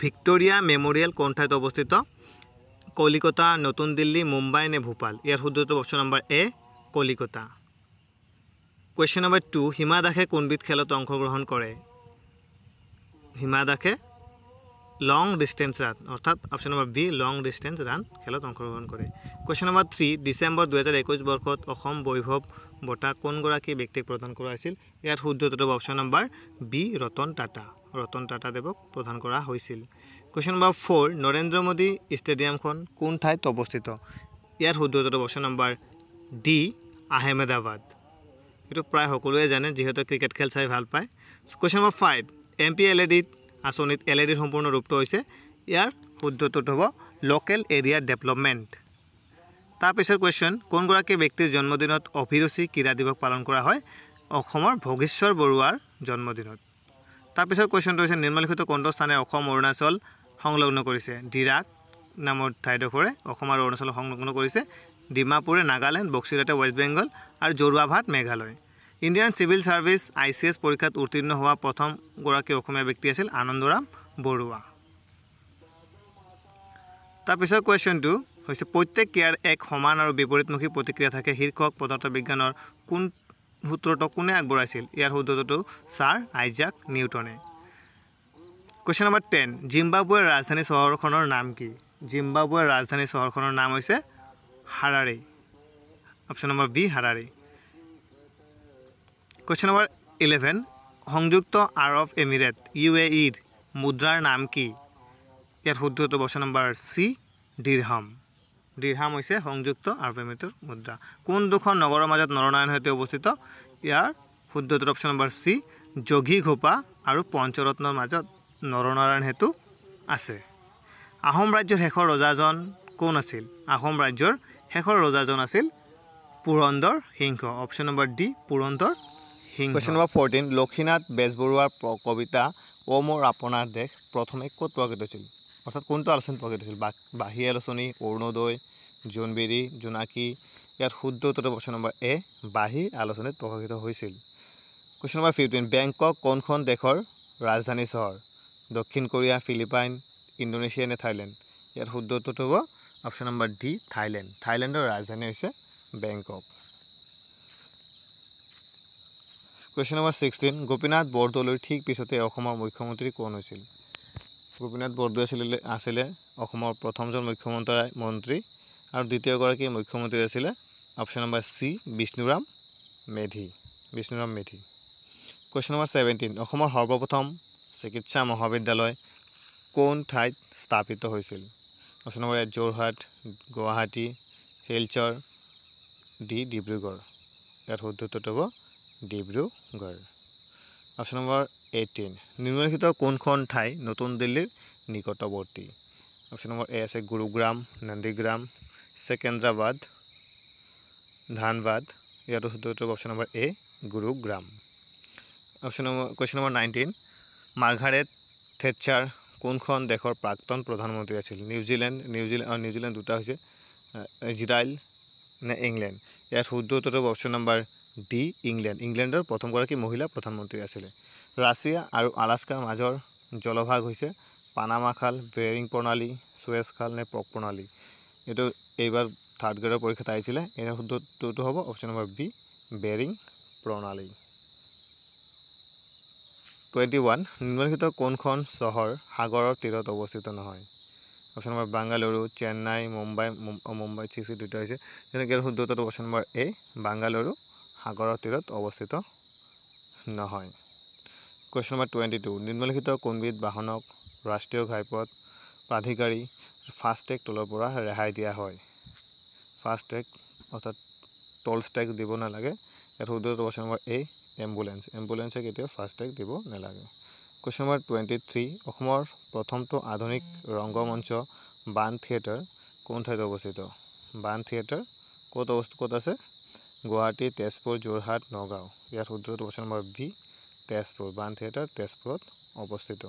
Victoria memorial কোন ঠাইত অৱস্থিত কলিকতা নতুন দিল্লী মুম্বাই নে ভূপাল ইয়াৰ শুদ্ধ উত্তৰ অপশ্যন নম্বৰ এ কলিকতা কোৱেশ্চন নম্বৰ 2 হিমা দাসে কোনবিধ খেলত অংশগ্ৰহণ কৰে হিমা দাসে লং ডিস্টেন্স ৰান অৰ্থাৎ অপশন নম্বৰ বি লং ডিস্টেন্স ৰান খেলত অংশগ্ৰহণ কৰে কোৱেশ্চন নম্বৰ 3 ডিসেম্বৰ 2021 বৰ্ষত অসম বৈভৱ বঁটা কোনগৰাকী ব্যক্তিক প্ৰদান কৰা হৈছিল ইয়াৰ শুদ্ধ উত্তৰ option number B Ratan Tata দেৱক প্ৰদান কৰা হৈছিল কোৱেশ্চন নম্বৰ 4 নৰেন্দ্ৰ মোদী ষ্টেডিয়ামখন কোন ঠাইত অৱস্থিত ইয়াৰ শুদ্ধ উত্তৰ অপশ্যন নম্বৰ ডি আহমেদাবাদ এটো প্ৰায় সকলোৱে জানে যেহেতু ক্ৰিকেট খেল চাই ভাল পায় কোৱেশ্চন নম্বৰ 5 এমপি এলইডি আসনিত এলইডি সম্পূৰ্ণ ৰূপটো হৈছে ইয়াৰ শুদ্ধ উত্তৰ হ'ব লোকেল এৰিয়া ডেভেলপমেন্ট তাৰ পিছৰ কোৱেশ্চন কোনগৰাকী ব্যক্তিৰ জন্মদিনত অভিৰুচি ক্ৰীড়া দিৱস পালন কৰা হয় অসমৰ ভোগেশ্বৰ বৰুৱাৰ জন্মদিনত তাৰ পিছৰ কোৱেশ্চনটো হৈছে নিম্নলিখিত কোনটো স্থানে অসম অৰুণাচল সংলগ্ন কৰিছে ডিৰাক নামৰ ঠাইডোখৰে অসম আৰু অৰুণাচল সংলগ্ন কৰিছে ডিমাপুৰে নাগালেণ্ড বক্সিলাটে ৱেষ্ট বেংগল আৰু জৰুৱাভাট Meghalaya Indian civil service ICS পৰীক্ষাত উত্তীৰ্ণ হোৱা প্ৰথম গৰাকী অসমীয়া ব্যক্তি আছিল আনন্দৰাম বৰুৱা তাৰ পিছৰ কোৱেশ্চনটো হৈছে প্ৰত্যেক ক্ৰিয়াৰ এক সমান আৰু বিপৰীতমুখী প্ৰতিক্ৰিয়া থাকে শীৰ্ষক পদাৰ্থ বিজ্ঞানৰ কোন সূত্ৰটো কোনে আগবঢ়াইছিল ইয়াৰ শুদ্ধটো ছাৰ আইজাক নিউটনে কোৱেশ্চন নম্বৰ 10 জিম্বাবুৱেৰ ৰাজধানী চহৰখনৰ নাম কি জিম্বাবুৱেৰ ৰাজধানী চহৰখনৰ নাম হৈছে Harare option number B Harare question number 11 সংযুক্ত আৰব এমিৰেট ইউএইৰ মুদ্ৰাৰ নাম কি ইয়াৰ শুদ্ধ উত্তৰ অপশ্যন নম্বৰ সি দিৰহাম হৈছে সংযুক্ত আৰব এমিৰেটৰ মুদ্ৰা কোন দুখন নগৰৰ মাজত নৰনাৰায়ণ সেতু অৱস্থিত ইয়াৰ শুদ্ধ উত্তৰ অপশ্যন নম্বৰ সি যোগীঘোপা আৰু পঞ্চৰত্নৰ মাজত নৰনাৰায়ণ সেতু আছে আহোম ৰাজ্যৰ শেষৰ ৰজাজন কোন আছিল আহোম ৰাজ্যৰ শেষৰ ৰজাজন আছিল পুৰন্দৰ সিংহ অপশ্যন নম্বৰ ডি পুৰন্দৰ সিংহ কোৱেশ্চন নম্বৰ 14 লক্ষীনাথ বেজবৰুৱাৰ কবিতা ও মোৰ আপোনাৰ দেশ প্ৰথমে ক'ত প্ৰকাশিত হৈছিল অৰ্থাৎ কোনটো আলোচনীত প্ৰকাশিত হৈছিল বাঁহী আলোচনী অৰুণোদয় জোনবিৰি জোনাকী ইয়াৰ শুদ্ধ উত্তৰ অপশ্যন নম্বৰ এ বাঁহী আলোচনীত প্ৰকাশিত হৈছিল কোৱেশ্চন নম্বৰ 15 বেংকক কোনখন দেশৰ ৰাজধানী চহৰ দক্ষিণ কোৰিয়া ফিলিপাইন ইণ্ডোনেছিয়া নে থাইলেণ্ড ইয়াৰ শুদ্ধ উত্তৰটো হ'ব অপশ্যন নম্বৰ ডি থাইলেণ্ডৰ ৰাজধানী হৈছে বেংকক কোৱেশ্চন নম্বৰ 16 গোপীনাথ বৰদলৈৰ ঠিক পিছতে অসমৰ মুখ্যমন্ত্ৰী কোন হৈছিল গোপীনাথ বৰদলৈ আছিল অসমৰ প্ৰথমজন মুখ্যমন্ত্ৰী আৰু দ্বিতীয়গৰাকী মুখ্যমন্ত্ৰী আছিল অপশ্যন নম্বৰ সি বিষ্ণুৰাম মেধি কোৱেশ্চন নম্বৰ 17 অসমৰ সৰ্বপ্ৰথম চিকিৎসা মহাবিদ্যালয় কোন ঠাইত স্থাপিত হৈছিল অপশ্যন নম্বৰ এ যোৰহাট গুৱাহাটী শিলচৰ ডি ডিব্ৰুগড় ইয়াৰ শুদ্ধ উত্তৰটো হ'ব ডিব্ৰুগড় অপশ্যন নম্বৰ 18 নিম্নলিখিত কোনখন ঠাই নতুন দিল্লীৰ নিকটৱৰ্তী অপশ্যন নম্বৰ এ আছে গুৰুগ্ৰাম নন্দীগ্ৰাম সেকেন্দ্ৰাবাদ ধানবাদ ইয়াৰ শুদ্ধ উত্তৰ অপশ্যন নম্বৰ এ গুৰুগ্ৰাম কোৱেশ্চন নম্বৰ 19 মাৰ্গাৰেট থেটচাৰ কোনখন দেশৰ প্ৰাক্তন প্ৰধানমন্ত্ৰী আছিল নিউজিলেণ্ড দুটা হৈছে ইজৰাইল নে ইংলেণ্ড ইয়াৰ শুদ্ধ উত্তৰ অপশ্যন নম্বৰ ডি ইংলেণ্ডৰ প্ৰথমগৰাকী মহিলা প্ৰধানমন্ত্ৰী আছিল ৰাছিয়া আৰু আলাস্কাৰ মাজৰ জলভাগ হৈছে পানামা খাল বেৰিং প্ৰণালী সুৱেজ খাল নে পক প্ৰণালী এটো এইবাৰ থাৰ্ড গ্ৰেডৰ পৰীক্ষাত আহিছিল এৰ শুদ্ধ উত্তৰটো হ'ব অপশ্যন নম্বৰ বি বেৰিং প্ৰণালী 21 নিম্নলিখিত কোনখন চহৰ সাগৰৰ তীৰত অৱস্থিত নহয় অপশ্যন নম্বৰ বাংগালুৰু চেন্নাই মুম্বাই চিচি দুটা হৈছে যেনেকৈ শুদ্ধ উত্তৰটো অপশ্যন নম্বৰ এ বাংগালুৰু সাগৰৰ তীৰত অৱস্থিত নহয় কোৱেশ্চন নম্বৰ 22 নিম্নলিখিত কোনবিধ বাহনক ৰাষ্ট্ৰীয় ঘাইপথ প্ৰাধিকাৰী ফাষ্টেগ টলৰ পৰা ৰেহাই দিয়া হয় ফাষ্টেগ অৰ্থাৎ টোল টেক্স দিব নালাগে ইয়াৰ শুদ্ধ উত্তৰ অপশ্যন নম্বৰ এ এম্বুলেন্সে কেতিয়াও ফাষ্টেগ দিব নালাগে কোৱেশ্চন নম্বৰ 23 অসমৰ প্ৰথমটো আধুনিক ৰংগমঞ্চ বান থিয়েটাৰ কোন ঠাইত অৱস্থিত বান থিয়েটাৰ ক'ত আছে গুৱাহাটী তেজপুৰ যোৰহাট নগাঁও ইয়াৰ শুদ্ধ উত্তৰ অপশ্যন নম্বৰ বি তেজপুৰ বান থিয়েটাৰ তেজপুৰত অৱস্থিত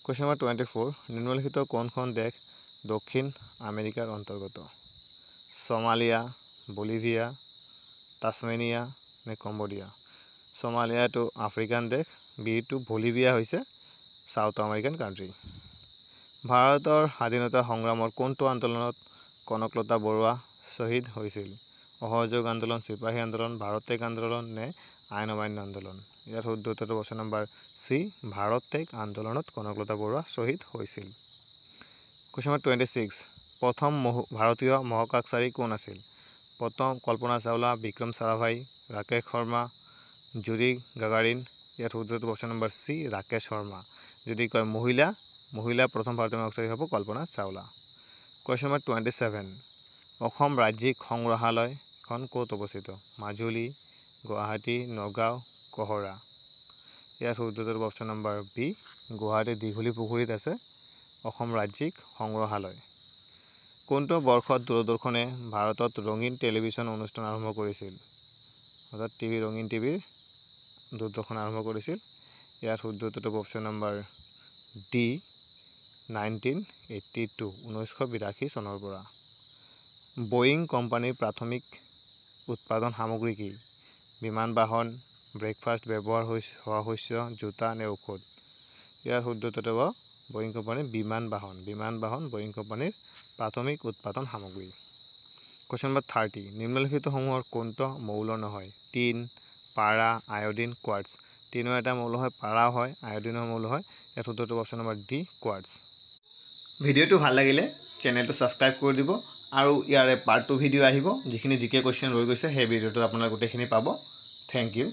কোৱেশ্চন নম্বৰ 24 নিম্নলিখিত কোনখন দেশ দক্ষিণ আমেৰিকাৰ অন্তৰ্গত সোমালিয়া বলিভিয়া তাছমেনিয়া নে কম্বোডিয়া সোমালিয়া টু আফ্ৰিকান দেশ বি টু বলিভিয়া হৈছে সাউথ আমেৰিকান কান্ট্ৰি ভাৰতৰ স্বাধীনতা সংগ্ৰামৰ কোনটো আন্দোলনত কনকলতা বৰুৱা শ্বহীদ হৈছিল অসহযোগ আন্দোলন চিপাহী আন্দোলন ভাৰত ত্যাগ আন্দোলন নে আইন অমান্য আন্দোলন ইয়াৰ শুদ্ধ উত্তৰটো অপশ্যন নম্বৰ চি ভাৰত ত্যাগ আন্দোলনত কনকলতা বৰুৱা শ্বহীদ হৈছিল কুৱেশ্যন নম্বৰ 26 প্ৰথম ভাৰতীয় মহাকাশচাৰী কোন আছিল প্ৰথম কল্পনা চাওলা বিক্ৰম সাৰাভাই ৰাকেশ শৰ্মা জুৰি গাগাৰিন ইয়াৰ শুদ্ধ উত্তৰটো option number C Rakesh Sharma যদি কয় মহিলা প্ৰথম ভাৰতীয় মহাকাশচাৰী হ'ব কল্পনা চাওলা কুৱেশ্যন নম্বৰ 27 অসম ৰাজ্যিক সংগ্ৰহালয়খন ক'ত অৱস্থিত মাজুলী গুৱাহাটী নগাঁও কহৰা ইয়াৰ শুদ্ধ উত্তৰটো অপশ্যন নম্বৰ বি গুৱাহাটী দীঘলী পুখুৰীত আছে অসম ৰাজ্যিক সংগ্ৰহালয় কোনটো বৰ্ষত দূৰদৰ্শনে ভাৰতত ৰঙীন টেলিভিছন অনুষ্ঠান আৰম্ভ কৰিছিল অৰ্থাৎ ৰঙীন টিভিৰ দূৰদৰ্শন আৰম্ভ কৰিছিল ইয়াৰ শুদ্ধ উত্তৰটো অপশ্যন নম্বৰ ডি 1982 1982 চনৰ পৰা বয়িং কোম্পানীৰ প্ৰাথমিক উৎপাদন সামগ্ৰী কি বিমান বাহন ব্ৰেকফাষ্ট ব্যৱহাৰ হোৱা শস্য জোতা নে ঔষধ ইয়াৰ শুদ্ধ উত্তৰটো হ'ব বয়িং কোম্পানীৰ বিমান বাহন বয়িং কোম্পানীৰ প্ৰাথমিক উৎপাদন সামগ্ৰী কুৱেশ্যন নম্বৰ 30 নিম্নলিখিতসমূহৰ কোনটো মৌল নহয় টিন পাৰা আয়োডিন কোৱাৰ্টছ টিনৰ এটা মৌল হয় পাৰাও হয় আয়োডিনৰ মৌল হয় ইয়াৰ শুদ্ধটো অপশ্যন নম্বৰ ডি কোৱাৰ্টছ ভিডিঅ'টো ভাল লাগিলে চেনেলটো ছাবস্ক্ৰাইব কৰি দিব আৰু ইয়াৰে পাৰ্ট 2 ভিডিঅ' আহিব যিখিনি জিকে কুৱেশ্যন ৰৈ গৈছে সেই ভিডিঅ'টো আপোনালোকে গোটেইখিনি পাব থেংক ইউ